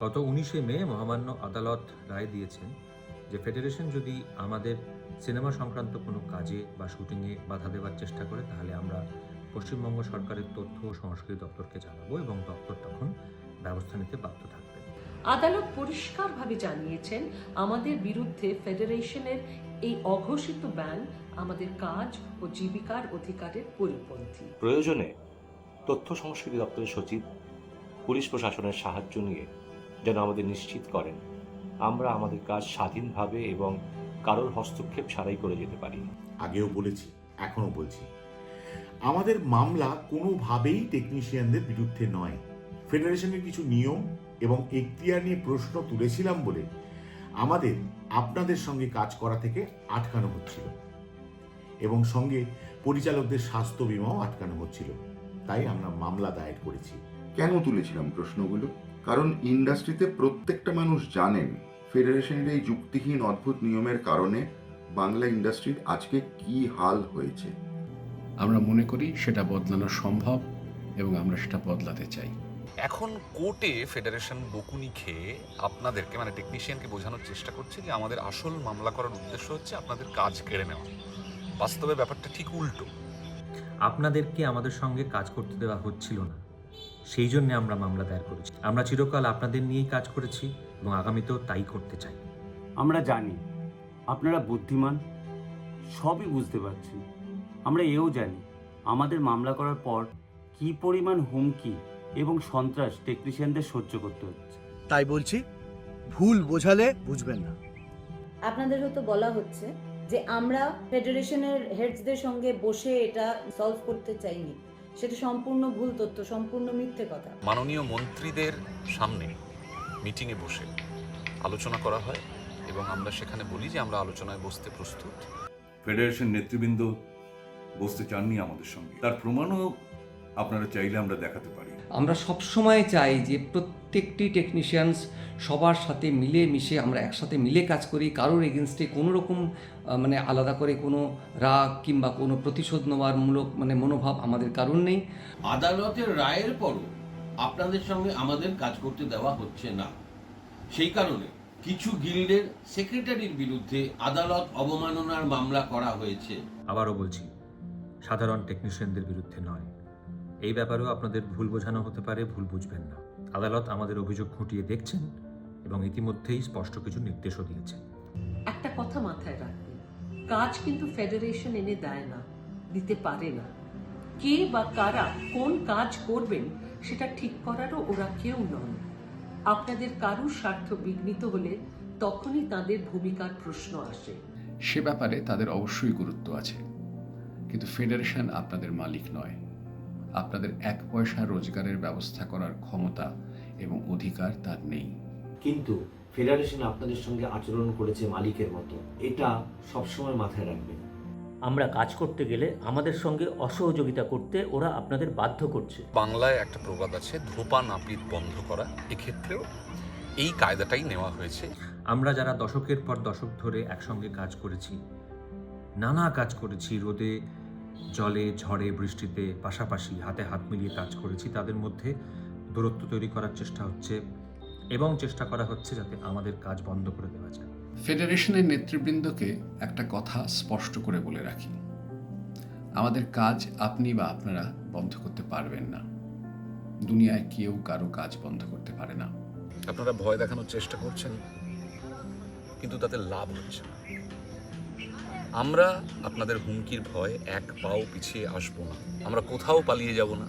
গত 19শে মে মহামান্য আদালত রায় দিয়েছেন যে ফেডারেশন যদি আমাদের সিনেমা সংক্রান্ত কোনো কাজে বা শুটিংয়ে বাধা দেওয়ার চেষ্টা করে তাহলে আমরা পশ্চিমবঙ্গ সরকারের তথ্য ও সংস্কৃতি দপ্তরকে জানাবো এবং দপ্তর তখন ব্যবস্থা নিতে বাধ্য থাকবে। আদালত পরিষ্কারভাবে জানিয়েছেন আমাদের বিরুদ্ধে ফেডারেশনের এই অঘোষিত ব্যান আমাদের কাজ ও জীবিকার অধিকারের পরিপন্থী। প্রয়োজনে তথ্য সংস্কৃতি দপ্তরের সচিব পুলিশ প্রশাসনের সাহায্য নিয়ে যেন আমাদের নিশ্চিত করেন আমরা আমাদের কাজ স্বাধীনভাবে এবং কারোর হস্তক্ষেপ ছাড়াই করে যেতে পারি। আগেও বলেছি, এখনো বলছি, আমাদের মামলা কোনোভাবেই টেকনিশিয়ানদের বিরুদ্ধে নয়। ফেডারেশনের কিছু নিয়ম এবং এখতিয়ার নিয়ে প্রশ্ন তুলেছিলাম বলে আমাদের আপনাদের সঙ্গে কাজ করা থেকে আটকানো হচ্ছিল এবং সঙ্গে পরিচালকদের স্বাস্থ্য বিমাও আটকানো হচ্ছিল। তাই আমরা মামলা দায়ের করেছি। কেন তুলেছিলাম প্রশ্নগুলো? কারণ ইন্ডাস্ট্রিতে প্রত্যেকটা মানুষ জানেন ফেডারেশনের এই যুক্তিহীন অদ্ভুত নিয়মের কারণে বাংলা ইন্ডাস্ট্রির আজকে কি হাল হয়েছে। আমরা মনে করি সেটা বদলানো সম্ভব এবং আমরা সেটা বদলাতে চাই। এখন কোর্টে ফেডারেশন বকুনি খেয়ে আপনাদেরকে মানে টেকনিশিয়ানকে বোঝানোর চেষ্টা করছে যে আমাদের আসল মামলা করার উদ্দেশ্য হচ্ছে আপনাদের কাজ কেড়ে নেওয়া। বাস্তবে ব্যাপারটা ঠিক উল্টো। আপনাদেরকে আমাদের সঙ্গে কাজ করতে দেওয়া হচ্ছিল না, সেই জন্য আমরা মামলা দায়ের করেছি। আমরা চিরকাল আপনাদের নিয়েই কাজ করেছি এবং আগামীতেও তাই করতে চাই। আমরা জানি আপনারা বুদ্ধিমান, সবই বুঝতে পারছি। আমরা এও জানি আমাদের মামলা করার পর কি পরিমাণ হুমকি এবং সন্ত্রাস টেকনিশিয়ানদের সহ্য করতে হচ্ছে। তাই বলছি, ভুল বোঝালে বুঝবেন না। আপনাদের হয়তো বলা হচ্ছে যে আমরা ফেডারেশনের হেডসদের সঙ্গে বসে এটা সলভ করতে চাইনি, সেটা সম্পূর্ণ ভুল তথ্য, সম্পূর্ণ মিথ্যে কথা। মাননীয় মন্ত্রীদের সামনে মিটিংয়ে বসে আলোচনা করা হয় এবং আমরা সেখানে বলি যে আমরা আলোচনায় বসতে প্রস্তুত। ফেডারেশন নেতৃবৃন্দ বসতে চাননি আমাদের সঙ্গে, তার প্রমাণও আপনারা চাইলে আমরা দেখাতে পারি। আমরা সবসময় চাই যে প্রত্যেকটি টেকনিশিয়ানস সবার সাথে মিলে মিশে আমরা একসাথে মিলে কাজ করি। কারোর এগেনস্টে কোনো রকম আলাদা করে কোনো রাগ কিংবা কোনো প্রতিশোধ নেওয়ার মূলক মনোভাব আমাদের কারণ নেই। আদালতের রায়ের পরও আপনাদের সঙ্গে আমাদের কাজ করতে দেওয়া হচ্ছে না। সেই কারণে কিছু গিল্ডের সেক্রেটারির বিরুদ্ধে আদালত অবমাননার মামলা করা হয়েছে। আবারও বলছি, সাধারণ টেকনিশিয়ানদের বিরুদ্ধে নয়। এই ব্যাপারেও আপনাদের ভুল বোঝানো হতে পারে, ভুল বুঝবেন না। আদালত আমাদের অভিযোগ খুঁটিয়ে দেখছেন এবং ইতিমধ্যেই স্পষ্ট কিছু নির্দেশও দিয়েছেন। একটা কথা মাথায় রাখবেন, কাজ কিন্তু ফেডারেশন এনে দেয় না, দিতে পারে না। কে বা কারা কোন কাজ করবেন সেটা ঠিক করারও ওরা কেউ নন। আপনাদের কারুর স্বার্থ বিঘ্নিত হলে তখনই তাদের ভূমিকার প্রশ্ন আসে। সে ব্যাপারে তাদের অবশ্যই গুরুত্ব আছে, কিন্তু ফেডারেশন আপনাদের মালিক নয়। আপনাদের এক পয়সা রোজগারের ব্যবস্থা করার ক্ষমতা এবং অধিকার তার নেই। কিন্তু ফেডারেশন আপনাদের সঙ্গে আচরণ করেছে মালিকের মতো, এটা সবসময় মাথায় রাখবেন। আমরা কাজ করতে গেলে আমাদের সঙ্গে অসহযোগিতা করতে ওরা আপনাদের বাধ্য করছে। বাংলায় একটা প্রবাদ আছে, ধোপা নাপিত বন্ধ করা। এক্ষেত্রেও এই কায়দাটাই নেওয়া হয়েছে। আমরা যারা দশকের পর দশক ধরে একসঙ্গে কাজ করেছি, নানা কাজ করেছি, রোদে জলে ঝড়ে বৃষ্টিতে পাশাপাশি হাতে হাত মিলিয়ে কাজ করেছি, তাদের মধ্যে দূরত্ব তৈরি করার চেষ্টা হচ্ছে এবং চেষ্টা করা হচ্ছে যাতে আমাদের কাজ বন্ধ করে দেওয়া যায়। ফেডারেশনের নেতৃবৃন্দকে একটা কথা স্পষ্ট করে বলে রাখি, আমাদের কাজ আপনি বা আপনারা বন্ধ করতে পারবেন না। দুনিয়ায় কেউ কারো কাজ বন্ধ করতে পারে না। আপনারা ভয় দেখানোর চেষ্টা করছেন, কিন্তু তাতে লাভ হচ্ছে না। আমরা আপনাদের হুমকির ভয় এক পাও পিছিয়ে আসবো না। আমরা কোথাও পালিয়ে যাব না,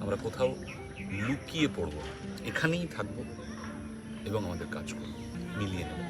আমরা কোথাও লুকিয়ে পড়ব না। এখানেই থাকবো এবং আমাদের কাজ করব, মিলিয়ে নেব।